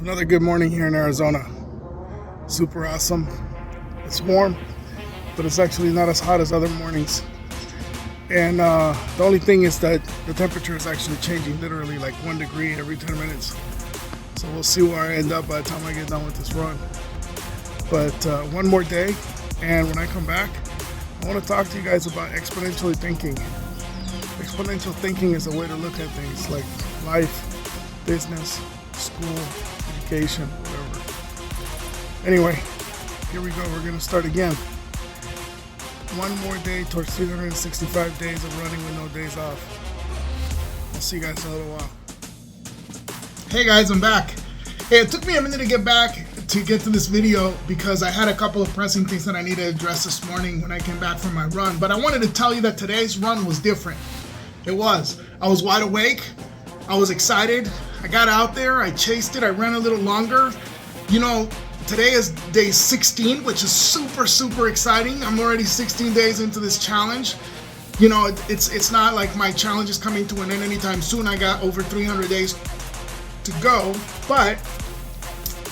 Another good morning here in Arizona. Super awesome. It's warm, but it's actually not as hot as other mornings. And the only thing is that the temperature is actually changing literally like 1 degree every 10 minutes. So we'll see where I end up by the time I get done with this run. But one more day, and when I come back, I want to talk to you guys about exponentially thinking. Exponential thinking is a way to look at things like life, business, school, education, whatever. Anyway, here we go. We're going to start again. One more day towards 365 days of running with no days off. I'll see you guys in a little while. Hey guys, I'm back. Hey, it took me a minute to get back to get to this video because I had a couple of pressing things that I needed to address this morning when I came back from my run. But I wanted to tell you that today's run was different. It was. I was wide awake. I was excited. I got out there. I chased it. I ran a little longer. You know, today is day 16, which is super, super exciting. I'm already 16 days into this challenge. You know, it's not like my challenge is coming to an end anytime soon. I got over 300 days to go. But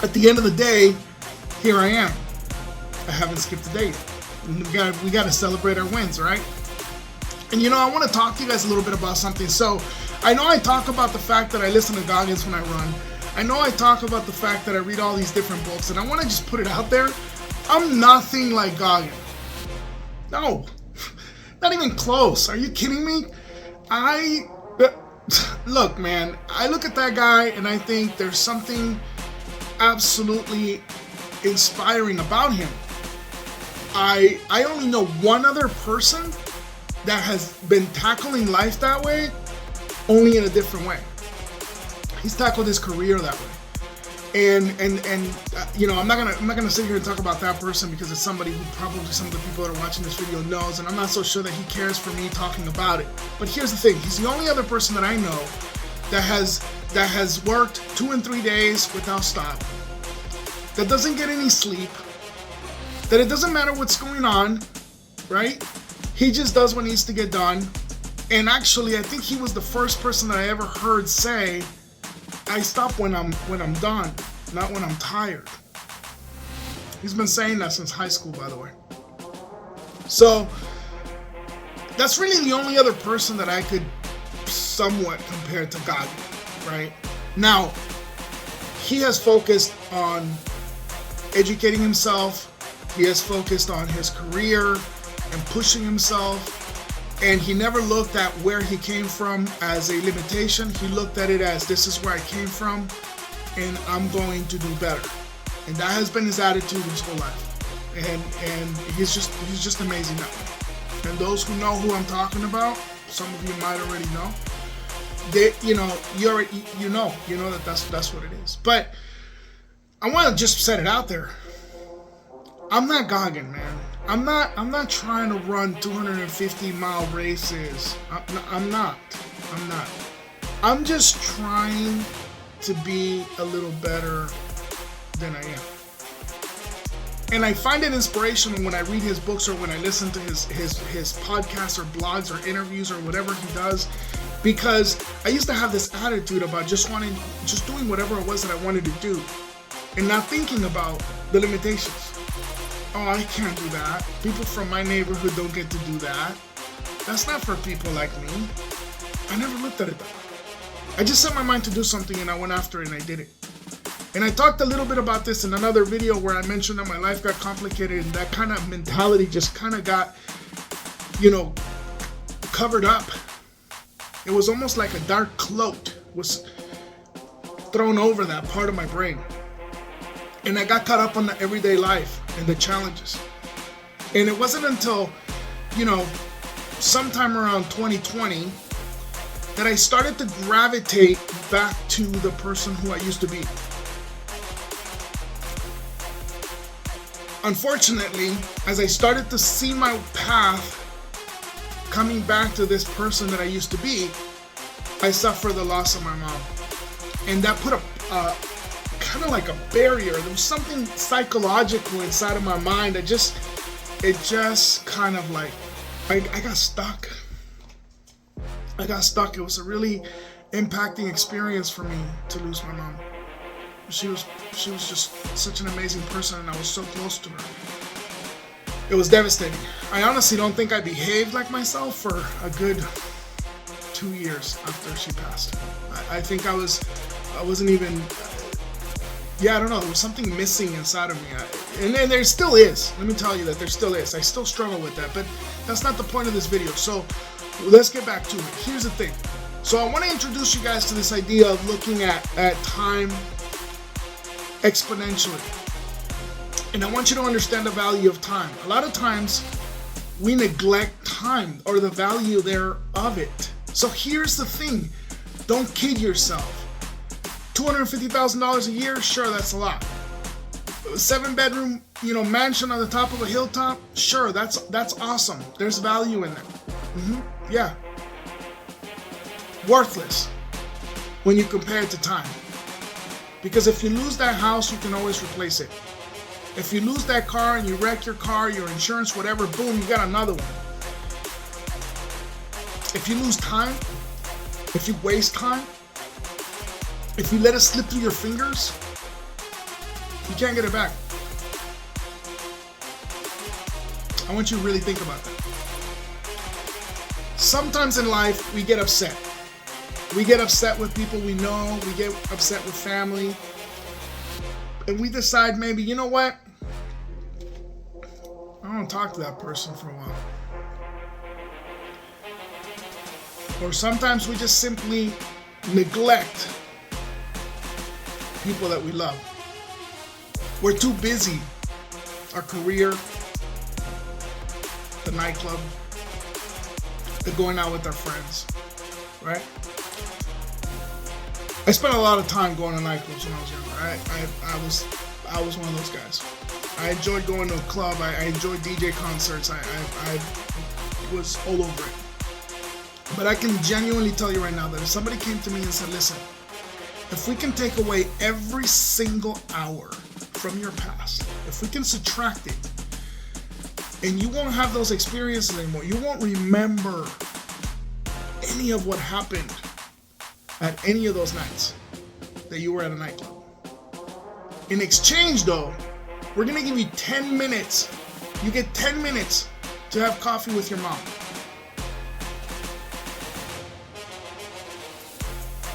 at the end of the day, here I am. I haven't skipped a day. We got to celebrate our wins, right? And you know, I want to talk to you guys a little bit about something. So I know I talk about the fact that I listen to Goggins when I run. I know I talk about the fact that I read all these different books, and I want to just put it out there. I'm nothing like Goggins. No, not even close. Are you kidding me? Look, man, I look at that guy and I think there's something absolutely inspiring about him. I only know one other person that has been tackling life that way, only in a different way. He's tackled his career that way, and you know, I'm not gonna sit here and talk about that person because it's somebody who probably some of the people that are watching this video knows, and I'm not so sure that he cares for me talking about it. But here's the thing: he's the only other person that I know that has worked 2 and 3 days without stop, that doesn't get any sleep, that it doesn't matter what's going on, right? He just does what needs to get done. And actually, I think he was the first person that I ever heard say, I stop when I'm done, not when I'm tired. He's been saying that since high school, by the way. So that's really the only other person that I could somewhat compare to God, right? Now, he has focused on educating himself. He has focused on his career and pushing himself. And he never looked at where he came from as a limitation. He looked at it as, this is where I came from, and I'm going to do better. And that has been his attitude his whole life. And he's just amazing that way. And those who know who I'm talking about, some of you might already know. You know that's what it is. But I want to just set it out there. I'm not Goggin, man. I'm not trying to run 250-mile races. I'm not. I'm just trying to be a little better than I am. And I find it inspirational when I read his books or when I listen to his podcasts or blogs or interviews or whatever he does, because I used to have this attitude about just doing whatever it was that I wanted to do and not thinking about the limitations. Oh, I can't do that. People from my neighborhood don't get to do that. That's not for people like me. I never looked at it that way. I just set my mind to do something and I went after it and I did it. And I talked a little bit about this in another video where I mentioned that my life got complicated and that kind of mentality just kind of got, you know, covered up. It was almost like a dark cloak was thrown over that part of my brain. And I got caught up on the everyday life and the challenges. And it wasn't until, you know, sometime around 2020 that I started to gravitate back to the person who I used to be. Unfortunately, as I started to see my path coming back to this person that I used to be, I suffered the loss of my mom. And that put a kind of like a barrier. There was something psychological inside of my mind that it just kind of like, I got stuck. It was a really impacting experience for me to lose my mom. She was just such an amazing person, and I was so close to her. It was devastating. I honestly don't think I behaved like myself for a good 2 years after she passed. I think I wasn't even, I don't know, there was something missing inside of me. And there still is. Let me tell you that there still is. I still struggle with that, but that's not the point of this video. So let's get back to it. Here's the thing. So I want to introduce you guys to this idea of looking at time exponentially. And I want you to understand the value of time. A lot of times we neglect time or the value there of it. So here's the thing. Don't kid yourself. $250,000 a year, sure, that's a lot. A 7-bedroom, mansion on the top of a hilltop, sure, that's awesome. There's value in there. Yeah. Worthless when you compare it to time. Because if you lose that house, you can always replace it. If you lose that car and you wreck your car, your insurance, whatever, boom, you got another one. If you lose time, if you waste time, if you let it slip through your fingers, you can't get it back. I want you to really think about that. Sometimes in life, we get upset. We get upset with people we know. We get upset with family. And we decide maybe, you know what? I don't talk to that person for a while. Or sometimes we just simply neglect people that we love. We're too busy. Our career, the nightclub, the going out with our friends, right? I spent a lot of time going to nightclubs when I was younger. I was one of those guys. I enjoyed going to a club. I enjoyed DJ concerts. I was all over it. But I can genuinely tell you right now that if somebody came to me and said, listen, if we can take away every single hour from your past, if we can subtract it, and you won't have those experiences anymore, you won't remember any of what happened at any of those nights that you were at a nightclub. In exchange, though, we're going to give you 10 minutes. You get 10 minutes to have coffee with your mom.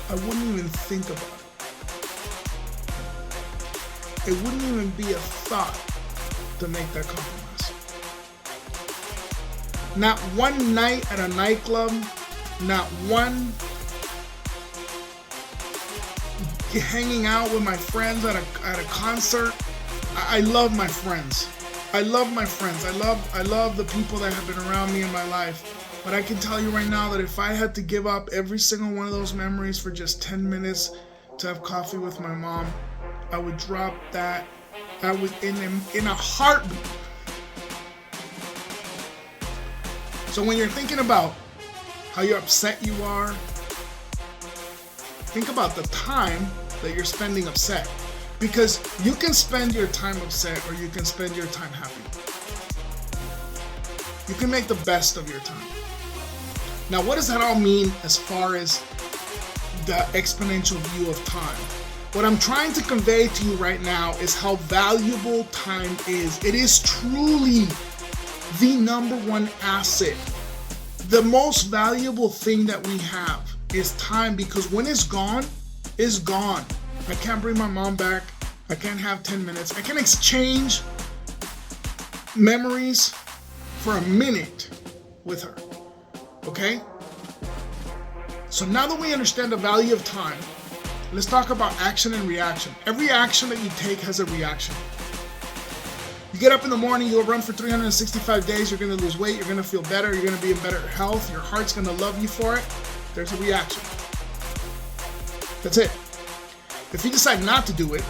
I wouldn't even think about it. It wouldn't even be a thought to make that compromise. Not one night at a nightclub, not one hanging out with my friends at a concert. I love my friends. I love my friends. I love the people that have been around me in my life. But I can tell you right now that if I had to give up every single one of those memories for just 10 minutes to have coffee with my mom, I would drop that. I would in a heartbeat. So when you're thinking about how you're upset you are, think about the time that you're spending upset. Because you can spend your time upset or you can spend your time happy. You can make the best of your time. Now, what does that all mean as far as the exponential view of time? What I'm trying to convey to you right now is how valuable time is. It is truly the number one asset. The most valuable thing that we have is time, because when it's gone, it's gone. I can't bring my mom back. I can't have 10 minutes. I can exchange memories for a minute with her. Okay? So now that we understand the value of time, let's talk about action and reaction. Every action that you take has a reaction. You get up in the morning, you'll run for 365 days, you're going to lose weight, you're going to feel better, you're going to be in better health, your heart's going to love you for it. There's a reaction. That's it. If you decide not to do it,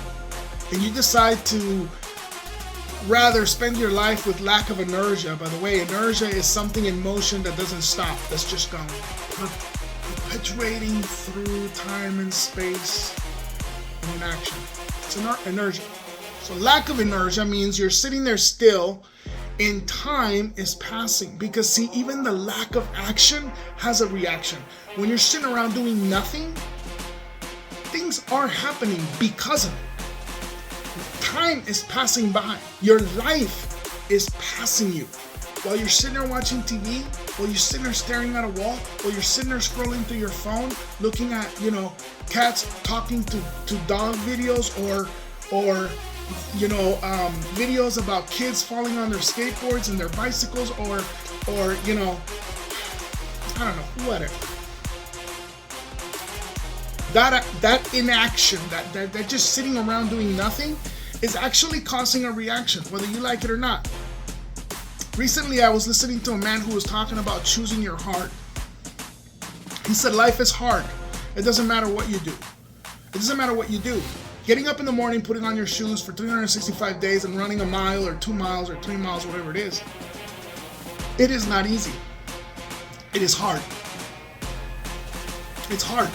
and you decide to rather spend your life with lack of inertia. By the way, inertia is something in motion that doesn't stop, that's just going perpetuating through time and space and in action. It's inertia. So lack of inertia means you're sitting there still and time is passing. Because see, even the lack of action has a reaction. When you're sitting around doing nothing, things are happening because of it. time is passing by. Your life is passing you. While you're sitting there watching TV, while you're sitting there staring at a wall, while you're sitting there scrolling through your phone, looking at, cats talking to dog videos or videos about kids falling on their skateboards and their bicycles or I don't know, whatever. That inaction, that just sitting around doing nothing is actually causing a reaction, whether you like it or not. Recently, I was listening to a man who was talking about choosing your heart. He said, life is hard. It doesn't matter what you do. It doesn't matter what you do. Getting up in the morning, putting on your shoes for 365 days and running a mile or 2 miles or 3 miles, whatever it is not easy. It is hard. It's hard.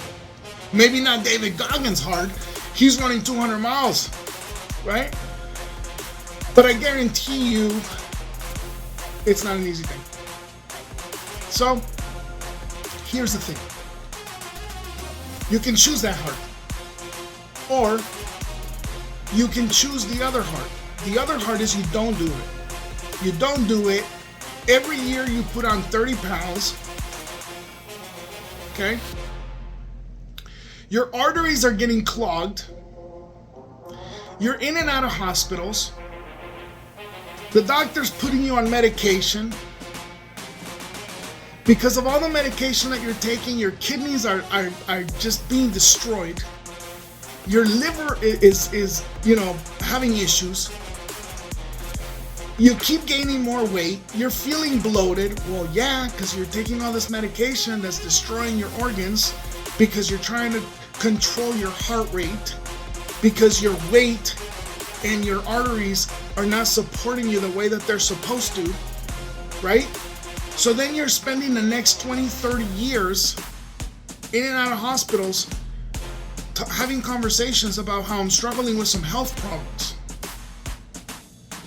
Maybe not David Goggins hard. He's running 200 miles, right? But I guarantee you, it's not an easy thing. So, here's the thing. You can choose that heart. Or, you can choose the other heart. The other heart is you don't do it. You don't do it. Every year you put on 30 pounds. Okay? Your arteries are getting clogged. You're in and out of hospitals. The doctor's putting you on medication. Because of all the medication that you're taking, your kidneys are just being destroyed. Your liver is having issues. You keep gaining more weight. You're feeling bloated. Well, yeah, because you're taking all this medication that's destroying your organs because you're trying to control your heart rate because your weight and your arteries are not supporting you the way that they're supposed to, right? So then you're spending the next 20, 30 years in and out of hospitals having conversations about how I'm struggling with some health problems.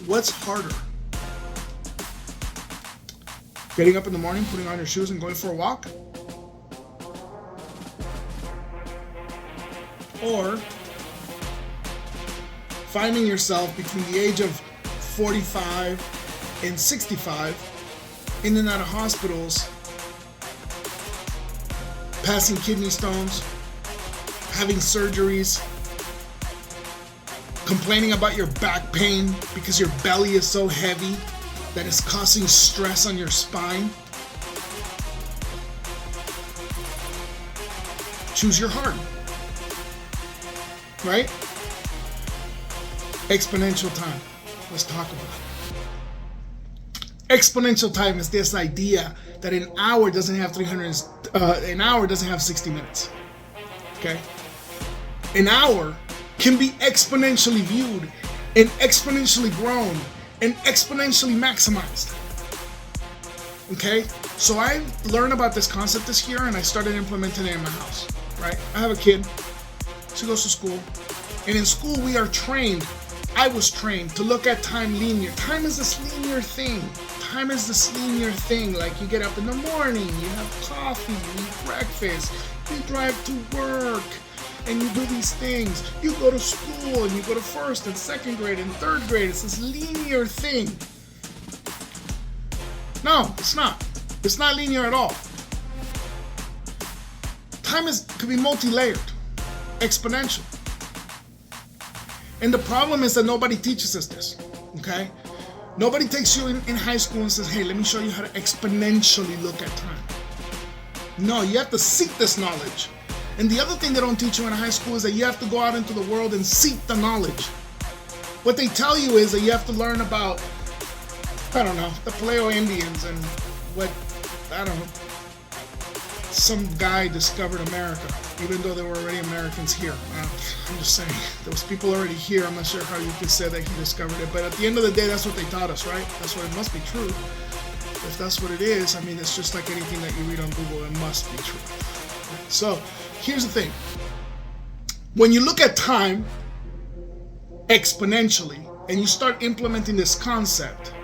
What's harder? Getting up in the morning, putting on your shoes and going for a walk? Or finding yourself between the age of 45 and 65 in and out of hospitals, passing kidney stones, having surgeries, complaining about your back pain because your belly is so heavy that it's causing stress on your spine. Choose your heart. Right? Exponential time. Let's talk about it. Exponential time is this idea that an hour doesn't have 60 minutes. Okay? An hour can be exponentially viewed and exponentially grown and exponentially maximized. Okay? So I learned about this concept this year and I started implementing it in my house. Right? I have a kid. She goes to school. And in school we are trained, I was trained to look at time linear. Time is this linear thing. Time is this linear thing. Like you get up in the morning, you have coffee, you eat breakfast, you drive to work, and you do these things. You go to school and you go to first and second grade and third grade. It's this linear thing. No, it's not. It's not linear at all. Time could be multi-layered, exponential. And the problem is that nobody teaches us this, okay? Nobody takes you in high school and says, hey, let me show you how to exponentially look at time. No, you have to seek this knowledge. And the other thing they don't teach you in high school is that you have to go out into the world and seek the knowledge. What they tell you is that you have to learn about, I don't know, the Paleo Indians and what, I don't know, some guy discovered America, even though there were already Americans here. I'm just saying, there was people already here. I'm not sure how you could say that he discovered it, but at the end of the day, that's what they taught us, right? That's what it must be true. If that's what it is, I mean, it's just like anything that you read on Google, it must be true. So, here's the thing. When you look at time exponentially, and you start implementing this concept,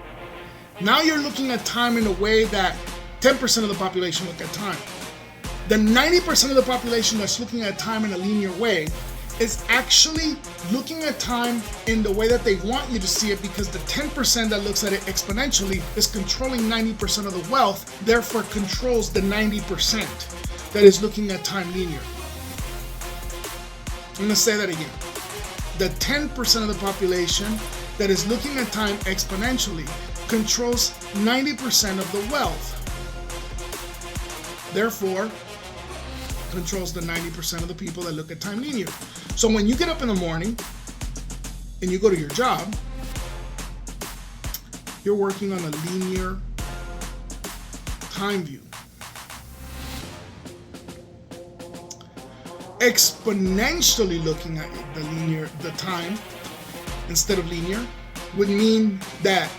now you're looking at time in a way that 10% of the population look at time. The 90% of the population that's looking at time in a linear way is actually looking at time in the way that they want you to see it, because the 10% that looks at it exponentially is controlling 90% of the wealth, therefore controls the 90% that is looking at time linear. I'm going to say that again. The 10% of the population that is looking at time exponentially controls 90% of the wealth, therefore controls the 90% of the people that look at time linear. So when you get up in the morning and you go to your job, you're working on a linear time view. Exponentially looking at the time instead of linear would mean that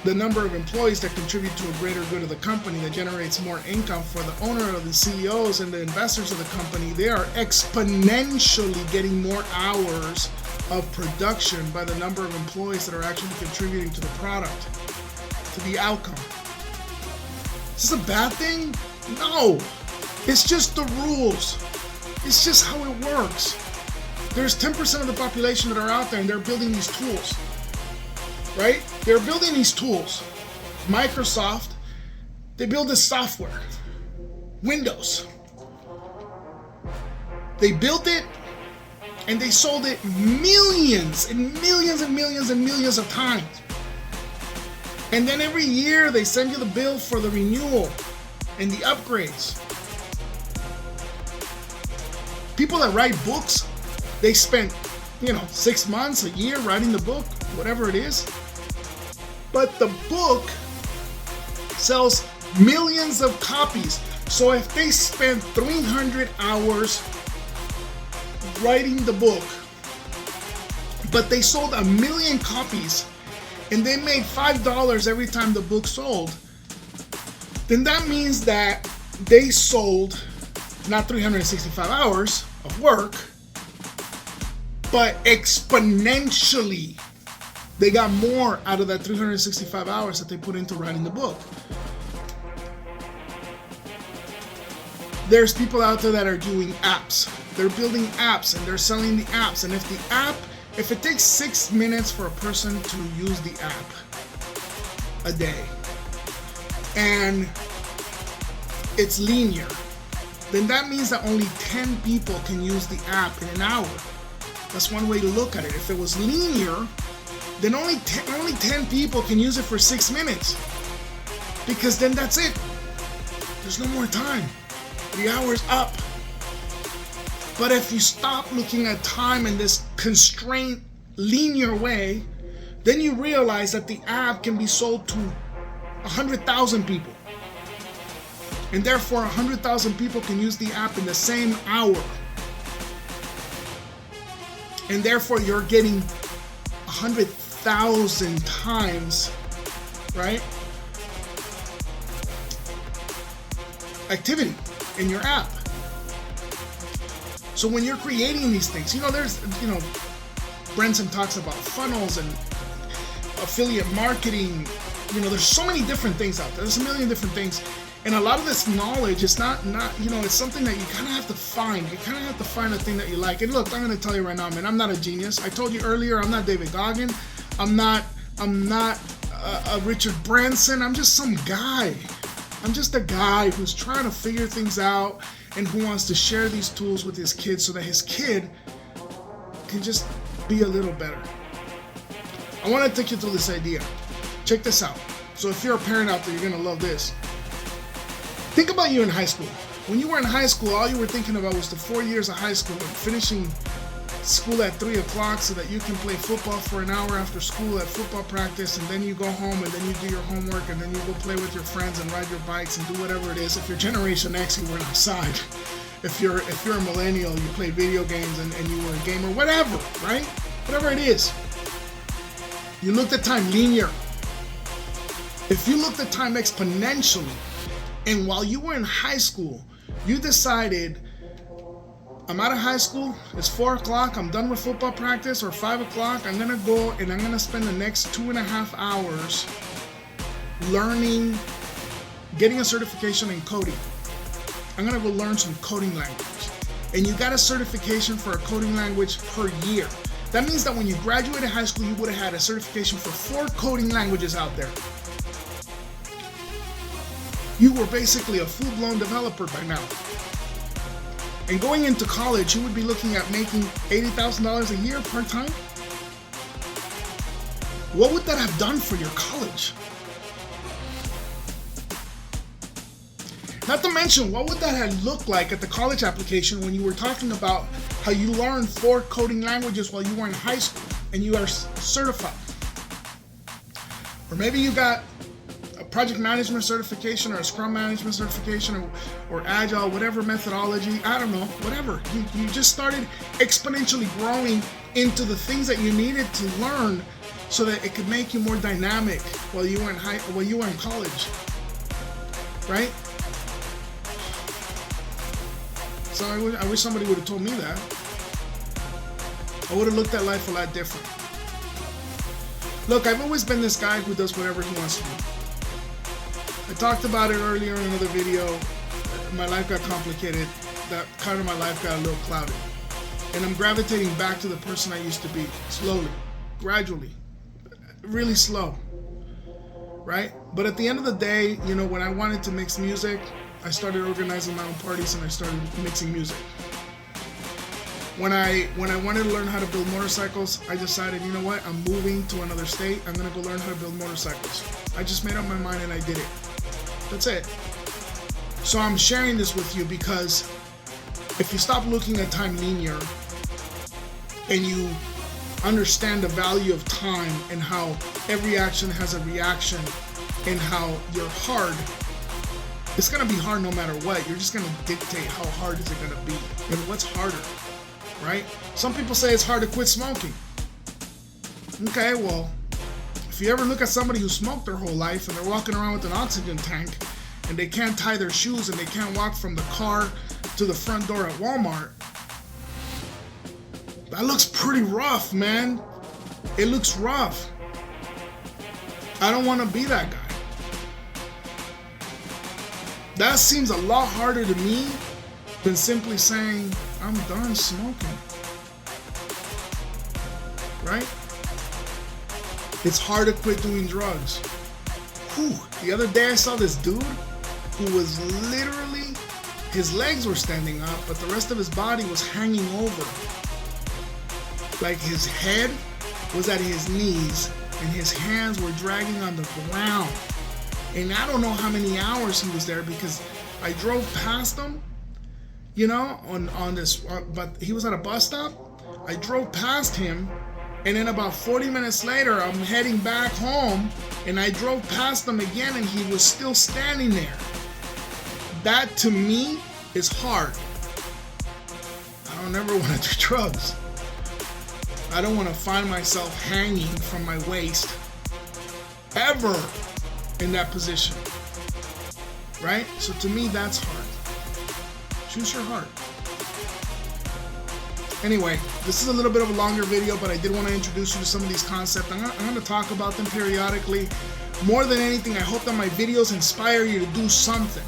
the number of employees that contribute to a greater good of the company, that generates more income for the owner of the CEOs and the investors of the company, they are exponentially getting more hours of production by the number of employees that are actually contributing to the product, to the outcome. Is this a bad thing? No. It's just the rules. It's just how it works. There's 10% of the population that are out there and they're building these tools. Right? They're building these tools. Microsoft, they build this software. Windows. They built it and they sold it millions and millions and millions and millions of times. And then every year they send you the bill for the renewal and the upgrades. People that write books, they spend, 6 months, a year writing the book, whatever it is. But the book sells millions of copies. So if they spend 300 hours writing the book, but they sold 1 million copies and they made $5 every time the book sold, then that means that they sold not 365 hours of work, but exponentially they got more out of that 365 hours that they put into writing the book. There's people out there that are doing apps. They're building apps and they're selling the apps. And if it takes 6 minutes for a person to use the app a day, and it's linear, then that means that only 10 people can use the app in an hour. That's one way to look at it. If it was linear, then only 10 people can use it for 6 minutes. Because then that's it. There's no more time. The hour's up. But if you stop looking at time in this constrained, linear way, then you realize that the app can be sold to 100,000 people. And therefore 100,000 people can use the app in the same hour. And therefore you're getting 100,000 times, right, activity in your app. So when you're creating these things, there's, Brenson talks about funnels and affiliate marketing. There's so many different things out there. There's a million different things. And a lot of this knowledge is not, it's something that you kind of have to find. You kind of have to find a thing that you like. And look, I'm going to tell you right now, man, I'm not a genius. I told you earlier, I'm not David Goggin. I'm not a Richard Branson. I'm just some guy. I'm just a guy who's trying to figure things out and who wants to share these tools with his kid so that his kid can just be a little better. I want to take you through this idea. Check this out. So if you're a parent out there, you're going to love this. Think about you in high school. When you were in high school, all you were thinking about was the 4 years of high school and finishing school at 3 o'clock so that you can play football for an hour after school at football practice, and then you go home and then you do your homework and then you go play with your friends and ride your bikes and do whatever it is. If you're Generation X, you went outside. If you're a millennial, you play video games and you were a gamer, whatever, right? Whatever it is. You looked at time linear. If you looked at time exponentially, and while you were in high school, you decided, I'm out of high school, it's 4 o'clock, I'm done with football practice, or 5 o'clock, I'm gonna go and I'm gonna spend the next 2.5 hours learning, getting a certification in coding. I'm gonna go learn some coding language. and you got a certification for a coding language per year. That means that when you graduated high school, you would have had a certification for 4 coding languages out there. You were basically a full-blown developer by now. And going into college, you would be looking at making $80,000 a year part-time. What would that have done for your college? Not to mention, what would that have looked like at the college application when you were talking about how you learned 4 coding languages while you were in high school and you are certified? Or maybe you got a project management certification or a scrum management certification or agile, whatever methodology, I don't know, whatever. You just started exponentially growing into the things that you needed to learn so that it could make you more dynamic while you were in college, right? So I wish somebody would have told me that. I would have looked at life a lot different. Look, I've always been this guy who does whatever he wants to do. I talked about it earlier in another video. My life got complicated. That part of my life got a little clouded. And I'm gravitating back to the person I used to be, slowly, gradually, really slow, right? But at the end of the day, you know, when I wanted to mix music, I started organizing my own parties and I started mixing music. When I wanted to learn how to build motorcycles, I decided, you know what, I'm moving to another state. I'm gonna go learn how to build motorcycles. I just made up my mind and I did it. That's it. So I'm sharing this with you because if you stop looking at time linear and you understand the value of time and how every action has a reaction and how you're hard, it's gonna be hard no matter what. You're just gonna dictate how hard is it gonna be and what's harder, right? Some people say it's hard to quit smoking. Okay, well, if you ever look at somebody who smoked their whole life and they're walking around with an oxygen tank and they can't tie their shoes and they can't walk from the car to the front door at Walmart, that looks pretty rough, man. It looks rough. I don't want to be that guy. That seems a lot harder to me than simply saying, I'm done smoking. Right? It's hard to quit doing drugs. Whew. The other day I saw this dude who was literally, his legs were standing up, but the rest of his body was hanging over. Like his head was at his knees and his hands were dragging on the ground. And I don't know how many hours he was there because I drove past him, you know, on this, but he was at a bus stop. I drove past him, and then about 40 minutes later, I'm heading back home, and I drove past him again, and he was still standing there. That, to me, is hard. I don't ever want to do drugs. I don't want to find myself hanging from my waist, ever, in that position, right? So to me, that's hard. Choose your heart. Anyway, this is a little bit of a longer video, but I did want to introduce you to some of these concepts. I'm going to talk about them periodically. More than anything, I hope that my videos inspire you to do something.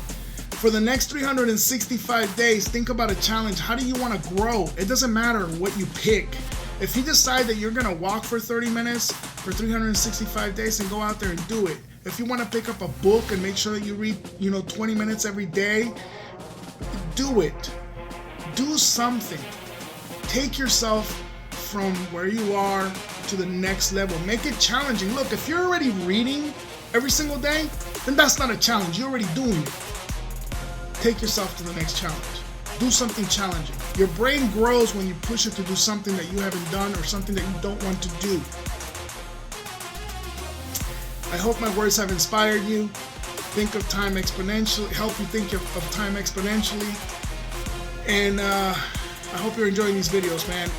For the next 365 days, think about a challenge. How do you want to grow? It doesn't matter what you pick. If you decide that you're going to walk for 30 minutes for 365 days and go out there and do it. If you want to pick up a book and make sure that you read, 20 minutes every day, do it. Do something. Take yourself from where you are to the next level. Make it challenging. Look, if you're already reading every single day, then that's not a challenge. You're already doing it. Take yourself to the next challenge. Do something challenging. Your brain grows when you push it to do something that you haven't done or something that you don't want to do. I hope my words have inspired you. Think of time exponentially, help you think of time exponentially. And I hope you're enjoying these videos, man.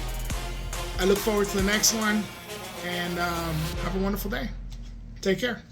I look forward to the next one, and have a wonderful day. Take care.